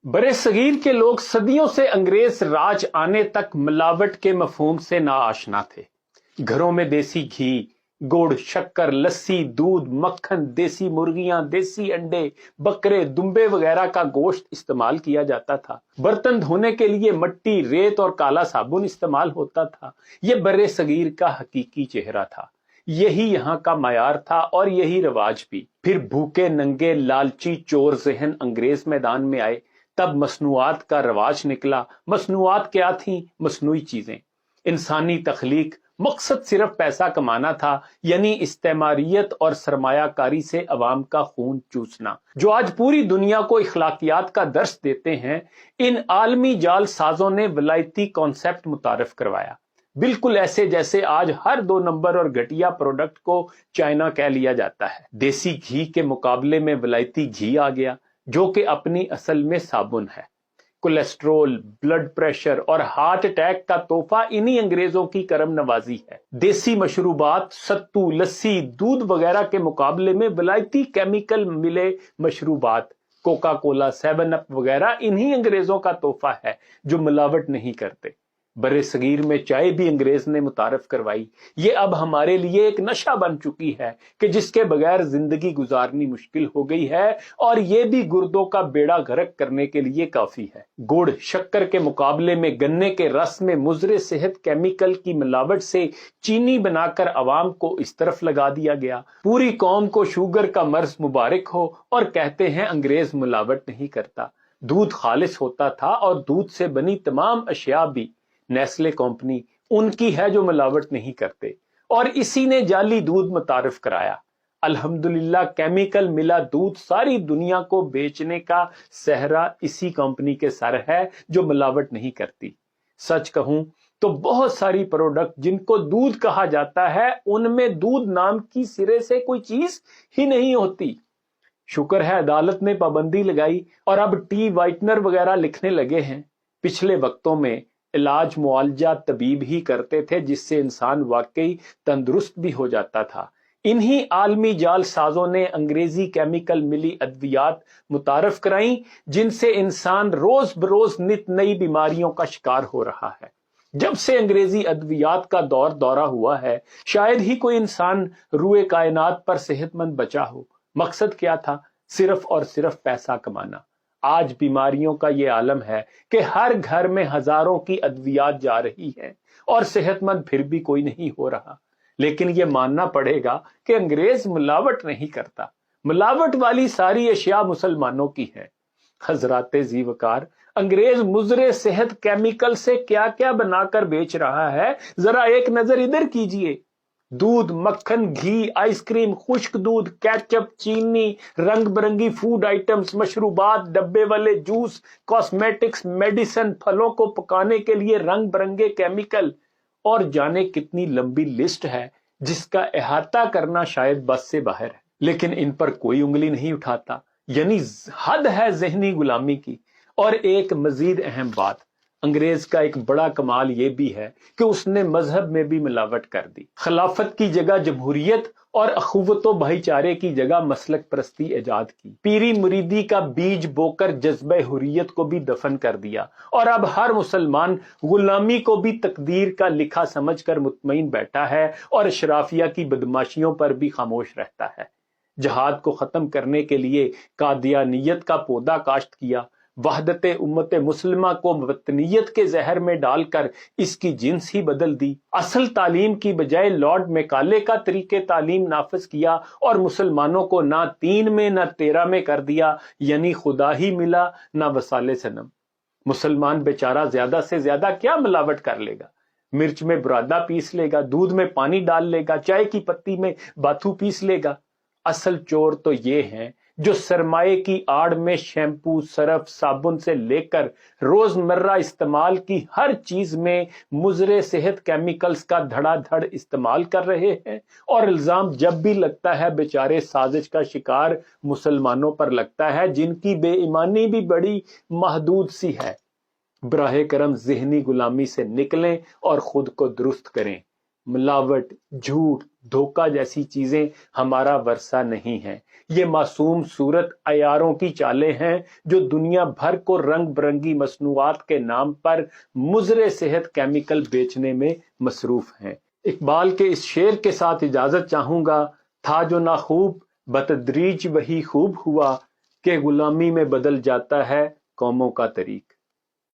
बरे सगीर के लोग सदियों से अंग्रेज राज आने तक मिलावट के मफहूम से नाआशना थे। घरों में देसी घी, गुड़, शक्कर, लस्सी, दूध, मक्खन, देसी मुर्गियां, देसी अंडे, बकरे, दुम्बे वगैरह का गोश्त इस्तेमाल किया जाता था। बर्तन धोने के लिए मट्टी, रेत और काला साबुन इस्तेमाल होता था। ये बरे सगीर का हकीकी चेहरा था। यही यहाँ का मयार था और यही रिवाज भी। फिर भूखे नंगे लालची चोर ज़हन अंग्रेज मैदान में आए। तब मसनूआत का रवाज निकला। मसनूआत क्या थी? मसनूई चीजें। इंसानी तख्लीक मकसद सिर्फ पैसा कमाना था, यानी इस्तेमारियत और सरमायाकारी से अवाम का खून चूसना, जो आज पूरी दुनिया को इखलाकियात का दर्स देते हैं। इन आलमी जाल साजों ने विलायती कॉन्सेप्ट मुतारफ करवाया, बिल्कुल ऐसे जैसे आज हर 2 नंबर और घटिया प्रोडक्ट को चाइना कह लिया जाता है। देसी घी के मुकाबले में विलायती घी आ गया, जो कि अपनी असल में साबुन है। कोलेस्ट्रोल, ब्लड प्रेशर और हार्ट अटैक का तोहफा इन्हीं अंग्रेजों की करम नवाजी है। देसी मशरूबात, सत्तू, लस्सी, दूध वगैरह के मुकाबले में विलायती केमिकल मिले मशरूबात, कोका कोला, 7 अप वगैरह इन्हीं अंग्रेजों का तोहफा है, जो मिलावट नहीं करते। बरे सगीर में चाय भी अंग्रेज ने मुतारफ करवाई। ये अब हमारे लिए एक नशा बन चुकी है कि जिसके बगैर जिंदगी गुजारनी मुश्किल हो गई है, और ये भी गुर्दों का बेड़ा गर्क करने के लिए काफी है। गुड़, शक्कर के मुकाबले में गन्ने के रस में मुजरे सेहत केमिकल की मिलावट से चीनी बनाकर अवाम को इस तरफ लगा दिया गया। पूरी कौम को शुगर का मर्ज मुबारक हो, और कहते हैं अंग्रेज मिलावट नहीं करता। दूध खालिस होता था, और दूध से बनी तमाम अशिया भी नेस्ले कंपनी उनकी है जो मिलावट नहीं करते, और इसी ने जाली दूध मुतारिफ कराया। अल्हम्दुलिल्लाह केमिकल मिला दूध सारी दुनिया को बेचने का सहरा इसी कंपनी के सर है, जो मिलावट नहीं करती। सच कहूं तो बहुत सारी प्रोडक्ट जिनको दूध कहा जाता है, उनमें दूध नाम की सिरे से कोई चीज ही नहीं होती। शुक्र है अदालत ने पाबंदी लगाई और अब टी वाइटनर वगैरह लिखने लगे हैं। पिछले वक्तों में इलाज मुआलजा तबीब ही करते थे, जिससे इंसान वाकई तंदुरुस्त भी हो जाता था। इन्हीं आलमी जाल साजों ने अंग्रेजी केमिकल मिली अद्वियात मुतारफ कराई, जिनसे इंसान रोज बरोज नित नई बीमारियों का शिकार हो रहा है। जब से अंग्रेजी अद्वियात का दौरा हुआ है, शायद ही कोई इंसान रूए कायनात पर सेहतमंद बचा हो। मकसद क्या था? सिर्फ और सिर्फ पैसा कमाना। आज बीमारियों का ये आलम है कि हर घर में हजारों की अद्वियात जा रही हैं, और सेहतमंद फिर भी कोई नहीं हो रहा। लेकिन ये मानना पड़ेगा कि अंग्रेज मिलावट नहीं करता। मिलावट वाली सारी अशिया मुसलमानों की है। हजराते जीवकार, अंग्रेज मुजरे सेहत केमिकल से क्या क्या बनाकर बेच रहा है, जरा एक नजर इधर कीजिए। दूध, मक्खन, घी, आइसक्रीम, खुश्क दूध, केचप, चीनी, रंग बिरंगी फूड आइटम्स, मशरूबात, डब्बे वाले जूस, कॉस्मेटिक्स, मेडिसिन, फलों को पकाने के लिए रंग बिरंगे केमिकल, और जाने कितनी लंबी लिस्ट है जिसका अहाता करना शायद बस से बाहर है। लेकिन इन पर कोई उंगली नहीं उठाता, यानी हद है जहनी गुलामी की। और एक मजीद अहम बात, अंग्रेज का एक बड़ा कमाल ये भी है कि उसने मजहब में भी मिलावट कर दी। खिलाफत की जगह जमहूरियत और अखुवतो भाईचारे की जगह मसलक परस्ती ईजाद की। पीरी मुरीदी का बीज बोकर जज्बे हुर्रियत को भी दफन कर दिया, और अब हर मुसलमान गुलामी को भी तकदीर का लिखा समझकर मुतमईन बैठा है, और अशराफिया की बदमाशियों पर भी खामोश रहता है। जहाद को खत्म करने के लिए कादियानियत का पौधा काश्त किया। वहदत उम्मत मुस्लिमा को वतनीयत के जहर में डालकर इसकी जिन्स ही बदल दी। असल तालीम की बजाय लॉर्ड मैकाले का तरीके तालीम नाफिज किया, और मुसलमानों को ना 3 में ना 13 में कर दिया, यानी खुदा ही मिला ना वसाले सनम। मुसलमान बेचारा ज्यादा से ज्यादा क्या मिलावट कर लेगा? मिर्च में बुरादा पीस लेगा, दूध में पानी डाल लेगा, चाय की पत्ती में बाथू पीस लेगा। असल चोर तो ये हैं जो सरमाए की आड़ में शैम्पू, सरफ, साबुन से लेकर रोजमर्रा इस्तेमाल की हर चीज में मुजरे सेहत केमिकल्स का धड़ाधड़ इस्तेमाल कर रहे हैं। और इल्जाम जब भी लगता है बेचारे साजिश का शिकार मुसलमानों पर लगता है, जिनकी बेईमानी भी बड़ी महदूद सी है। बराहे करम ज़हनी गुलामी से निकलें और खुद को दुरुस्त करें। ملاوٹ، جھوٹ، دھوکہ جیسی چیزیں ہمارا ورثہ نہیں ہیں۔ یہ معصوم صورت عیاروں کی چالیں ہیں جو دنیا بھر کو رنگ برنگی مصنوعات کے نام پر مضر صحت کیمیکل بیچنے میں مصروف ہیں۔ اقبال کے اس شعر کے ساتھ اجازت چاہوں گا، تھا جو نہ خوب بتدریج وہی خوب ہوا، کہ غلامی میں بدل جاتا ہے قوموں کا طریق۔